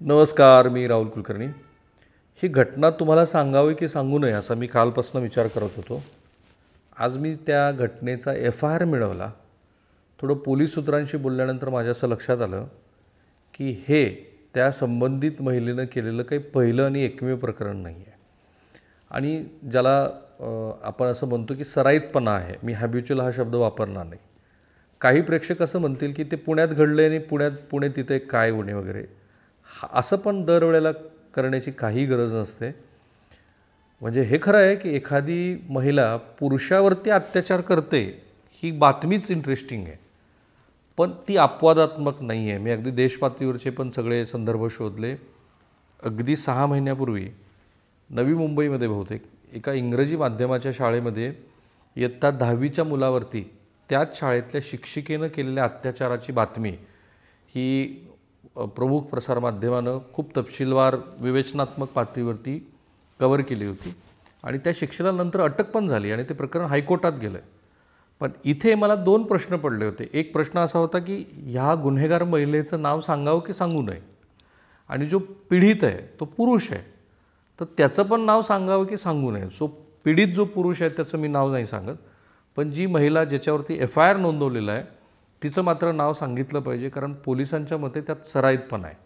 नमस्कार, मी राहुल कुलकर्णी. ही घटना तुम्हाला सांगावी की सांगू नये असा मी कालपासून विचार करत होतो. आज मी त्या घटनेचा FIR मिळवला. थोडं पोलीस सूत्रांशी बोलल्यानंतर माझ्या असं लक्षात आलं की हे त्या संबंधित महिलेनं केलेलं काही पहिलं आणि एकमेव प्रकरण नाही आहे. आणि ज्याला आपण असं म्हणतो की सराईतपणा आहे. मी हॅबिच्युअल हा शब्द वापरणार नाही. काही प्रेक्षक असं म्हणतील की ते पुण्यात घडलं आणि पुणे तिथे काय गुन्हे वगैरे असं पण दरवेळेला करण्याची काही गरज नसते. म्हणजे हे खरं आहे की एखादी महिला पुरुषावरती अत्याचार करते ही बातमीच इंटरेस्टिंग आहे, पण ती अपवादात्मक नाही आहे. मी अगदी देशपातळीवरचे पण सगळे संदर्भ शोधले. अगदी 6 महिन्यापूर्वी नवी मुंबईमध्ये बहुतेक एका इंग्रजी माध्यमाच्या शाळेमध्ये इयत्ता 10वीच्या मुलावरती त्याच शाळेतल्या शिक्षिकेनं केलेल्या अत्याचाराची बातमी ही प्रमुख प्रसारमाध्यमानं खूप तपशीलवार विवेचनात्मक पातळीवरती कव्हर केली होती. आणि त्या शिक्षेला नंतर अटक पण झाली आणि ते प्रकरण हायकोर्टात गेलं. पण इथे मला 2 प्रश्न पडले होते. एक प्रश्न असा होता की ह्या गुन्हेगार महिलेचं नाव सांगावं की सांगू नये, आणि जो पीडित आहे तो पुरुष आहे तर त्याचं पण नाव सांगावं की सांगू नये. पीडित जो पुरुष आहे त्याचं मी नाव नाही सांगत, पण जी महिला ज्याच्यावरती FIR नोंदवलेला आहे तिचं मात्र नाव सांगितलं पाहिजे, कारण पोलिसांच्या मते त्यात सराईतपणा आहे.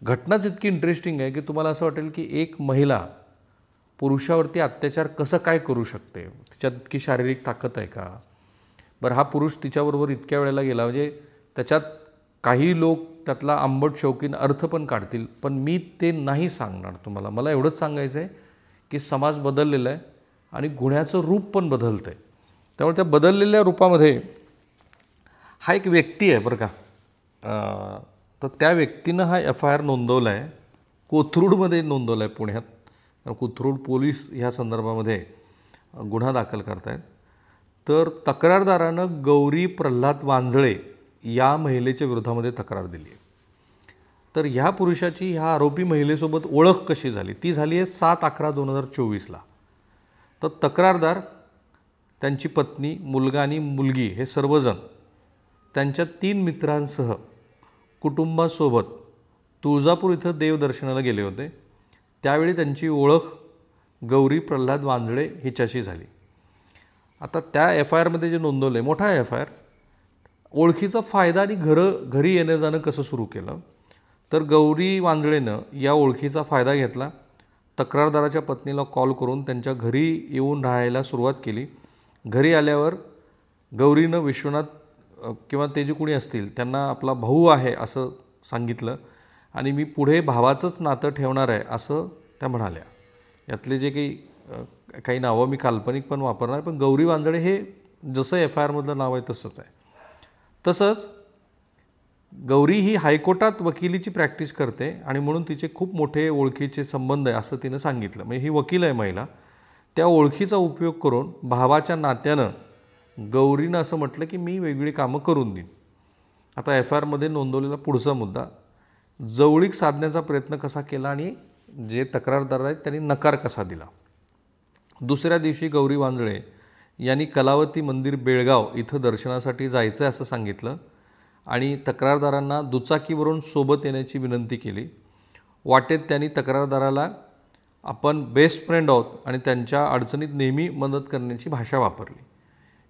घटनाच इतकी इंटरेस्टिंग आहे की तुम्हाला असं वाटेल की एक महिला पुरुषावरती अत्याचार कसं काय करू शकते, तिच्यात इतकी शारीरिक ताकद आहे का. बरं, हा पुरुष तिच्याबरोबर इतक्या वेळेला गेला, म्हणजे त्याच्यात काही लोक त्यातला आंबट शौकीन अर्थ पण काढतील, पण मी ते नाही सांगणार तुम्हाला. मला एवढंच सांगायचं आहे की समाज बदललेला आहे आणि गुन्ह्याचं रूप पण बदलतं आहे. त्यामुळे त्या बदललेल्या रूपामध्ये हा एक व्यक्ती आहे बरं का. तर त्या व्यक्तीनं हा FIR नोंदवला आहे. कोथरूडमध्ये नोंदवला आहे पुण्यात. कोथरूड पोलीस ह्या संदर्भामध्ये गुन्हा दाखल करत आहेत. तर तक्रारदारानं गौरी प्रल्हाद वांजळे या महिलेच्या विरोधामध्ये तक्रार दिली आहे. तर ह्या पुरुषाची ह्या आरोपी महिलेसोबत ओळख कशी झाली, ती झाली आहे 7/11/2024ला. तर तक्रारदार, त्यांची पत्नी, मुलगा आणि मुलगी हे सर्वजण त्यांच्या 3 मित्रांसह कुटुंबासोबत तुळजापूर इथं देवदर्शनाला गेले होते. त्यावेळी त्यांची ओळख गौरी प्रल्हाद वांजळे हिच्याशी झाली. आता त्या FIRमध्ये जे नोंदवलं आहे, मोठा FIR, ओळखीचा फायदा आणि घरी येणं जाणं कसं सुरू केलं. तर गौरी वांजळेनं या ओळखीचा फायदा घेतला. तक्रारदाराच्या पत्नीला कॉल करून त्यांच्या घरी येऊन राहायला सुरुवात केली. घरी आल्यावर गौरीनं विश्वनाथ किंवा ते जे कोणी असतील त्यांना आपला भाऊ आहे असं सांगितलं आणि मी पुढे भावाचंच नातं ठेवणार आहे असं त्या म्हणाल्या. यातले जे काही नावं मी काल्पनिक पण वापरणार, पण गौरी वांजळे हे जसं FIRमधलं नाव आहे तसंच आहे. तसंच गौरी ही हायकोर्टात वकिलीची प्रॅक्टिस करते आणि म्हणून तिचे खूप मोठे ओळखीचे संबंध आहे असं तिनं सांगितलं. म्हणजे ही वकील आहे महिला. त्या ओळखीचा उपयोग करून भावाच्या नात्यानं गौरीनं असं म्हटलं की मी वेगळी कामं करून देईन. आता FIRमध्ये नोंदवलेला पुढचा मुद्दा, जवळीक साधण्याचा प्रयत्न कसा केला आणि जे तक्रारदार आहेत त्यांनी नकार कसा दिला. दुसऱ्या दिवशी गौरी वांजळे यांनी कलावती मंदिर बेळगाव इथं दर्शनासाठी जायचं आहे असं सांगितलं आणि तक्रारदारांना दुचाकीवरून सोबत येण्याची विनंती केली. वाटेत त्यांनी तक्रारदाराला आपण बेस्ट फ्रेंड आहोत आणि त्यांच्या अडचणीत नेहमी मदत करण्याची भाषा वापरली.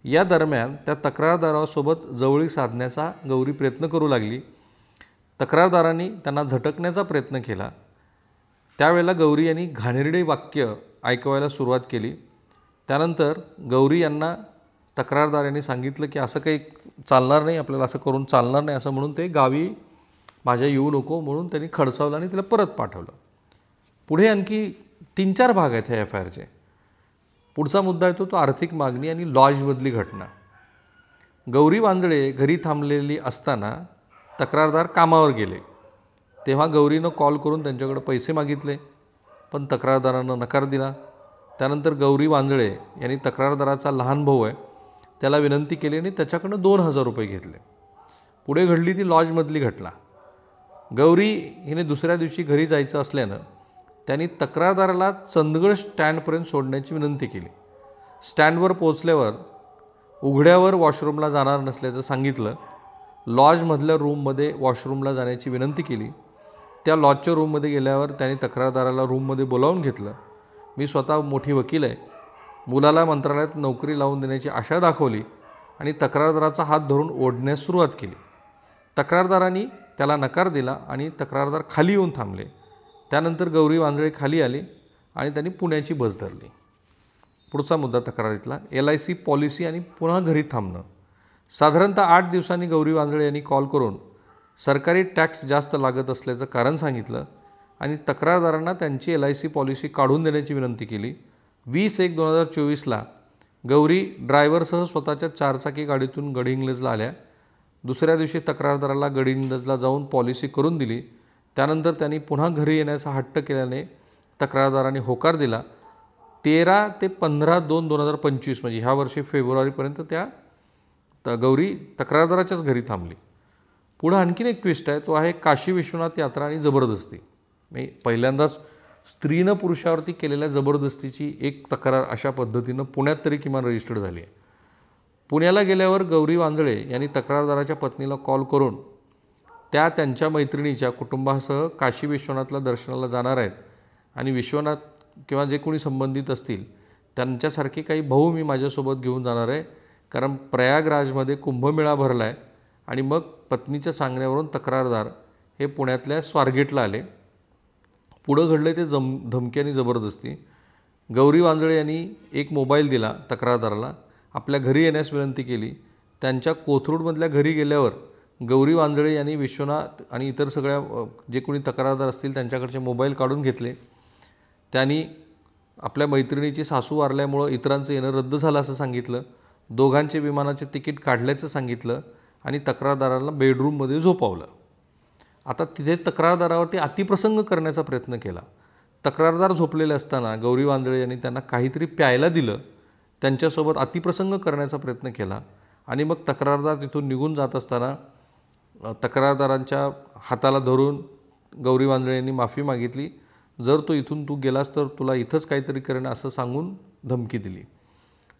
या दरम्यान त्या तक्रारदारासोबत जवळीक साधण्याचा गौरी प्रयत्न करू लागली. तक्रारदारांनी त्यांना झटकण्याचा प्रयत्न केला. त्यावेळेला गौरी यांनी घाणेरडे वाक्य ऐकवायला सुरुवात केली. त्यानंतर गौरी यांना तक्रारदारांनी सांगितलं की असं काही चालणार नाही, आपल्याला असं करून चालणार नाही असं म्हणून ते गावी माझ्या येऊ नको म्हणून त्यांनी खडसावलं आणि तिला परत पाठवलं. पुढे आणखी 3-4 भाग आहेत ह्या FIRचे. पुढचा मुद्दा येतो तो आर्थिक मागणी आणि लॉजमधली घटना. गौरी वांजळे घरी थांबलेली असताना तक्रारदार कामावर गेले. तेव्हा गौरीनं कॉल करून त्यांच्याकडे पैसे मागितले, पण तक्रारदारानं नकार दिला. त्यानंतर गौरी वांजळे यांनी तक्रारदाराचा लहान भाऊ आहे त्याला विनंती केली आणि त्याच्याकडनं 2,000 रुपये घेतले. पुढे घडली ती लॉजमधली घटना. गौरी हिने दुसऱ्या दिवशी घरी जायचं असल्यानं त्यांनी तक्रारदाराला चंदगड स्टँडपर्यंत सोडण्याची विनंती केली. स्टँडवर पोहोचल्यावर उघड्यावर वॉशरूमला जाणार नसल्याचं सांगितलं. लॉजमधल्या रूममध्ये वॉशरूमला जाण्याची विनंती केली. त्या लॉजच्या रूममध्ये गेल्यावर त्यांनी तक्रारदाराला रूममध्ये बोलावून घेतलं. मी स्वतः मोठी वकील आहे, मुलाला मंत्रालयात नोकरी लावून देण्याची आशा दाखवली आणि तक्रारदाराचा हात धरून ओढण्यास सुरुवात केली. तक्रारदारांनी त्याला नकार दिला आणि तक्रारदार खाली येऊन थांबले. त्यानंतर गौरी वांजळे खाली आली आणि त्यांनी पुण्याची बस धरली. पुढचा मुद्दा तक्रारीतला LIC पॉलिसी आणि पुन्हा घरी थांबणं. साधारणतः 8 दिवसांनी गौरी वांजळे यांनी कॉल करून सरकारी टॅक्स जास्त लागत असल्याचं कारण सांगितलं आणि तक्रारदारांना त्यांची LIC पॉलिसी काढून देण्याची विनंती केली. 20/1/2024ला गौरी ड्रायव्हरसह स्वतःच्या 4चाकी गाडीतून गडहिंग्लजला आल्या. दुसऱ्या दिवशी तक्रारदाराला गडहिंग्लजला जाऊन पॉलिसी करून दिली. त्यानंतर त्यांनी पुन्हा घरी येण्याचा हट्ट केल्याने तक्रारदारांनी होकार दिला. 13 ते 15/2/2025 म्हणजे ह्या वर्षी फेब्रुवारीपर्यंत त्या गौरी तक्रारदाराच्याच घरी थांबली. पुढं आणखीन एक ट्विस्ट आहे, तो आहे काशी विश्वनाथ यात्रा आणि जबरदस्ती. म्हणजे पहिल्यांदाच स्त्रीनं पुरुषावरती केलेल्या जबरदस्तीची एक तक्रार अशा पद्धतीनं पुण्यात तरी किमान रजिस्टर्ड झाली आहे. पुण्याला गेल्यावर गौरी वांजळे यांनी तक्रारदाराच्या पत्नीला कॉल करून त्यांच्या मैत्रिणीच्या कुटुंबासह काशी विश्वनाथला दर्शनाला जाणार आहेत आणि विश्वनाथ किंवा जे कोणी संबंधित असतील त्यांच्यासारखे काही भाऊ मी माझ्यासोबत घेऊन जाणार आहे, कारण प्रयागराजमध्ये कुंभमेळा भरला आहे. आणि मग पत्नीच्या सांगण्यावरून तक्रारदार हे पुण्यातल्या स्वारगेटला आले. पुढं घडलं ते धमकी आणि जबरदस्ती. गौरी वांजळे यांनी एक मोबाईल दिला तक्रारदाराला, आपल्या घरी येण्यास विनंती केली. त्यांच्या कोथरूडमधल्या घरी गेल्यावर गौरी वांजळे यांनी विश्वनाथ आणि इतर सगळ्या जे कोणी तक्रारदार असतील त्यांच्याकडचे मोबाईल काढून घेतले. त्यांनी आपल्या मैत्रिणीची सासू वारल्यामुळं इतरांचं येणं रद्द झालं असं सांगितलं. दोघांचे विमानाचे तिकीट काढल्याचं सांगितलं आणि तक्रारदाराला बेडरूममध्ये झोपावलं. आता तिथे तक्रारदारावरती अतिप्रसंग करण्याचा प्रयत्न केला. तक्रारदार झोपलेले असताना गौरी वांजळे यांनी त्यांना काहीतरी प्यायला दिलं, त्यांच्यासोबत अतिप्रसंग करण्याचा प्रयत्न केला आणि मग तक्रारदार तिथून निघून जात असताना तक्रारदारांच्या हाताला धरून गौरी वांजळे यांनी माफी मागितली. जर तू गेलास तर तुला इथंच काहीतरी करेन असं सांगून धमकी दिली.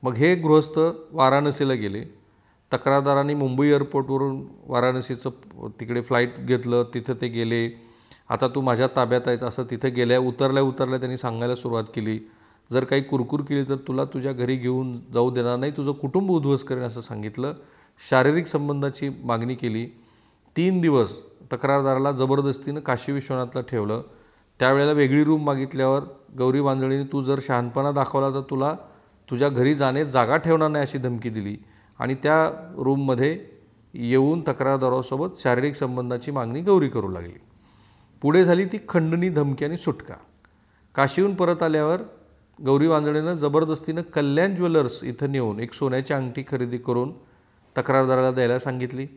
मग हे गृहस्थ वाराणसीला गेले. तक्रारदारांनी मुंबई एअरपोर्टवरून वाराणसीचं तिकडे फ्लाईट घेतलं, तिथं ते गेले. आता तू माझ्या ताब्यात आहेस असं तिथे गेल्या उतरल्या त्यांनी सांगायला सुरुवात केली. जर काही कुरकुर केली तर तुला तुझ्या घरी घेऊन जाऊ देणार नाही, तुझं कुटुंब उद्ध्वस्त करेन असं सांगितलं. शारीरिक संबंधाची मागणी केली. 3 दिवस तक्रारदाराला जबरदस्तीनं काशी विश्वनाथला ठेवलं. त्यावेळेला वेगळी रूम मागितल्यावर गौरी वांजळीने तू जर शहाणपणा दाखवला तर तुला तुझ्या घरी जाण्यास जागा ठेवणार नाही अशी धमकी दिली आणि त्या रूममध्ये येऊन तक्रारदारासोबत शारीरिक संबंधाची मागणी गौरी करू लागली. पुढे झाली ती खंडणी, धमकी आणि सुटका. काशीहून परत आल्यावर गौरी वांजळेनं जबरदस्तीनं कल्याण ज्वेलर्स इथं नेऊन एक सोन्याची अंगठी खरेदी करून तक्रारदाराला द्यायला सांगितली.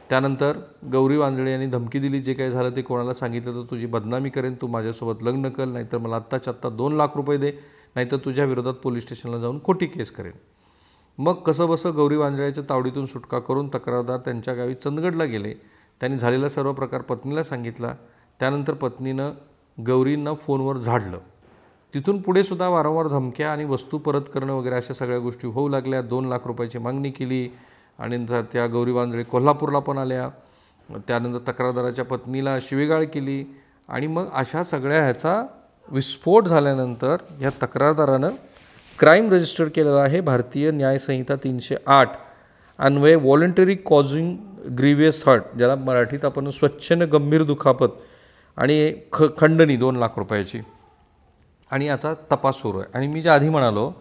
त्यानंतर गौरी वांजळे यांनी धमकी दिली, जे काही झालं ते कोणाला सांगितलं तर तुझी बदनामी करेन, तू माझ्यासोबत लग्न कर, नाहीतर मला आत्ताच्या आत्ता 2 लाख रुपये दे, नाहीतर तुझ्या विरोधात पोलीस स्टेशनला जाऊन खोटी केस करेन. मग कसंबसं गौरी वांजळ्याच्या तावडीतून सुटका करून तक्रारदार त्यांच्या गावी चंदगडला गेले. त्यांनी झालेला सर्व प्रकार पत्नीला सांगितला. त्यानंतर पत्नीनं गौरींना फोनवर झाडलं. तिथून पुढे सुद्धा वारंवार धमक्या आणि वस्तू परत करणं वगैरे अशा सगळ्या गोष्टी होऊ लागल्या. 2 लाख रुपयाची मागणी केली आणि नंतर त्या गौरी वांजळे कोल्हापूरला पण आल्या. त्यानंतर तक्रारदाराच्या पत्नीला शिवीगाळ केली आणि मग अशा सगळ्या ह्याचा विस्फोट झाल्यानंतर या तक्रारदारानं क्राईम रजिस्टर केलेला आहे. भारतीय न्याय संहिता 308 अन्वये व्हॉलंटरी कॉझिंग ग्रीवियस हर्ट, ज्याला मराठीत आपण स्वच्छेनं गंभीर दुखापत आणि खंडणी 2 लाख रुपयाची, आणि याचा तपास सुरू आहे. आणि मी ज्या आधी म्हणालो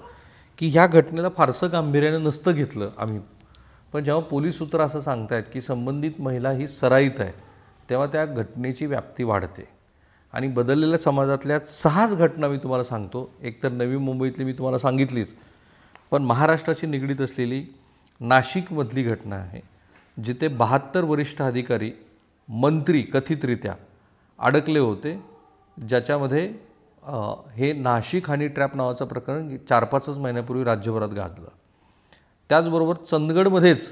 की ह्या घटनेला फारसं गांभीर्यानं नसतं घेतलं आम्ही, पण जेव्हा पोलीस सूत्र असं सांगतायत की संबंधित महिला ही सराईत आहे, तेव्हा त्या घटनेची व्याप्ती वाढते. आणि बदललेल्या समाजातल्या 6च घटना मी तुम्हाला सांगतो. एक तर नवी मुंबईतली मी तुम्हाला सांगितलीच, पण महाराष्ट्राशी निगडीत असलेली नाशिकमधली घटना आहे, जिथे 72 वरिष्ठ अधिकारी मंत्री कथितरित्या अडकले होते, ज्याच्यामध्ये हे नाशिक हनी ट्रॅप नावाचं प्रकरण 4-5 महिन्यापूर्वी राज्यभरात गाजलं. त्याचबरोबर चंदगडमध्येच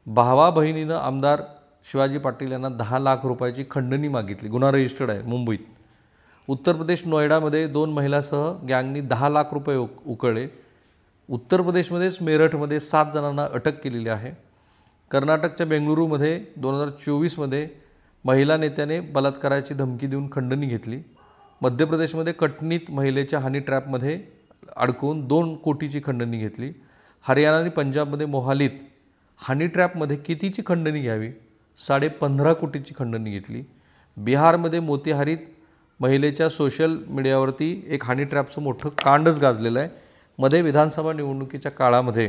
भावा बहिणीनं आमदार शिवाजी पाटील यांना 10 लाख रुपयाची खंडणी मागितली. गुन्हा रजिस्टर्ड आहे मुंबईत. उत्तर प्रदेश नोएडामध्ये 2 महिलांसह गँगनी 10 लाख रुपये उकळले. उत्तर प्रदेशमध्येच मेरठमध्ये 7 जणांना अटक केलेली आहे. कर्नाटकच्या बेंगळुरूमध्ये 2024मध्ये महिला नेत्याने बलात्काराची धमकी देऊन खंडणी घेतली. मध्य प्रदेशमध्ये कटनीत महिलेच्या हनी ट्रॅपमध्ये अडकवून 2 कोटीची खंडणी घेतली. हरियाणा आणि पंजाबमध्ये मोहालीत हनी ट्रॅपमध्ये कितीची खंडणी घ्यावी? 15.5 कोटीची खंडणी घेतली. बिहारमध्ये मोतीहारीत महिलेच्या सोशल मीडियावरती एक हनी ट्रॅपचं मोठं कांडच गाजलेलं आहे. मध्ये विधानसभा निवडणुकीच्या काळामध्ये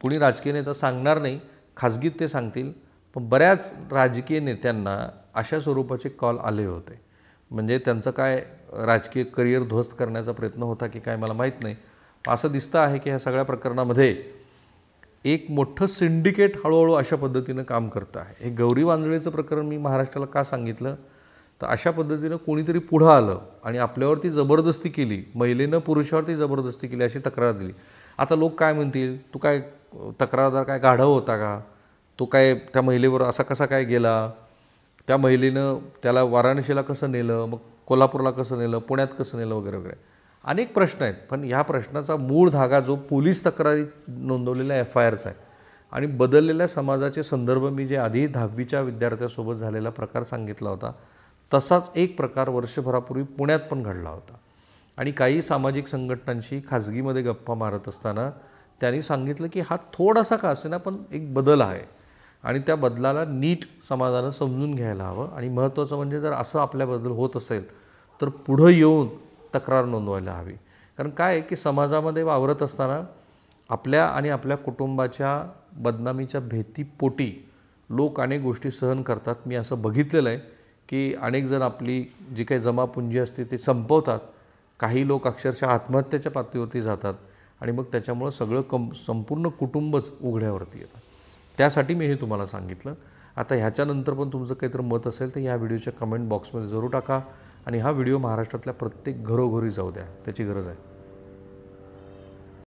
कुणी राजकीय नेता सांगणार नाही, खाजगीत ते सांगतील, पण बऱ्याच राजकीय नेत्यांना अशा स्वरूपाचे कॉल आले होते. म्हणजे त्यांचं काय राजकीय करिअर ध्वस्त करण्याचा प्रयत्न होता की काय मला माहीत नाही. असं दिसतं आहे की ह्या सगळ्या प्रकरणामध्ये एक मोठं सिंडिकेट हळूहळू अशा पद्धतीनं काम करतं आहे. हे गौरी वांजळेचं प्रकरण मी महाराष्ट्राला का सांगितलं, तर अशा पद्धतीनं कोणीतरी पुढं आलं आणि आपल्यावरती जबरदस्ती केली, महिलेनं पुरुषावरती जबरदस्ती केली अशी तक्रार दिली. आता लोक काय म्हणतील, तू काय तक्रारदार काय गाढव होता का, तो काय त्या महिलेवर असा कसा काय गेला, त्या महिलेनं त्याला वाराणसीला कसं नेलं, मग कोल्हापूरला कसं नेलं, पुण्यात कसं नेलं वगैरे वगैरे अनेक प्रश्न आहेत. पण ह्या प्रश्नाचा मूळ धागा जो पोलीस तक्रारी नोंदवलेल्या FIRचा आहे आणि बदललेल्या समाजाचे संदर्भ मी जे आधी 10वीच्या विद्यार्थ्यासोबत झालेला प्रकार सांगितला होता, तसाच एक प्रकार वर्षभरापूर्वी पुण्यात पण घडला होता. आणि काही सामाजिक संघटनांशी खाजगीमध्ये गप्पा मारत असताना त्यांनी सांगितलं की हा थोडासा का असेना पण एक बदल आहे आणि त्या बदलाला नीट समाजानं समजून घ्यायला हवं. आणि महत्त्वाचं म्हणजे जर असं आपल्याबद्दल होत असेल तर पुढं येऊन तक्रार नोंदवायला हवी. कारण काय आहे की समाजामध्ये वावरत असताना आपल्या आणि आपल्या कुटुंबाच्या बदनामीच्या भीतीपोटी लोक अनेक गोष्टी सहन करतात. मी असं बघितलेलं आहे की अनेक जण आपली जी काही जमापुंजी असते ते संपवतात. काही लोक अक्षरशः आत्महत्येच्या पातळीवरती जातात आणि मग त्याच्यामुळं सगळं संपूर्ण कुटुंबच उघड्यावरती येतं. त्यासाठी मी हे तुम्हाला सांगितलं. आता ह्याच्यानंतर पण तुमचं काहीतरी मत असेल तर ह्या व्हिडिओच्या कमेंट बॉक्समध्ये जरूर टाका आणि हा व्हिडिओ महाराष्ट्रातल्या प्रत्येक घरोघरी जाऊ द्या, त्याची गरज आहे.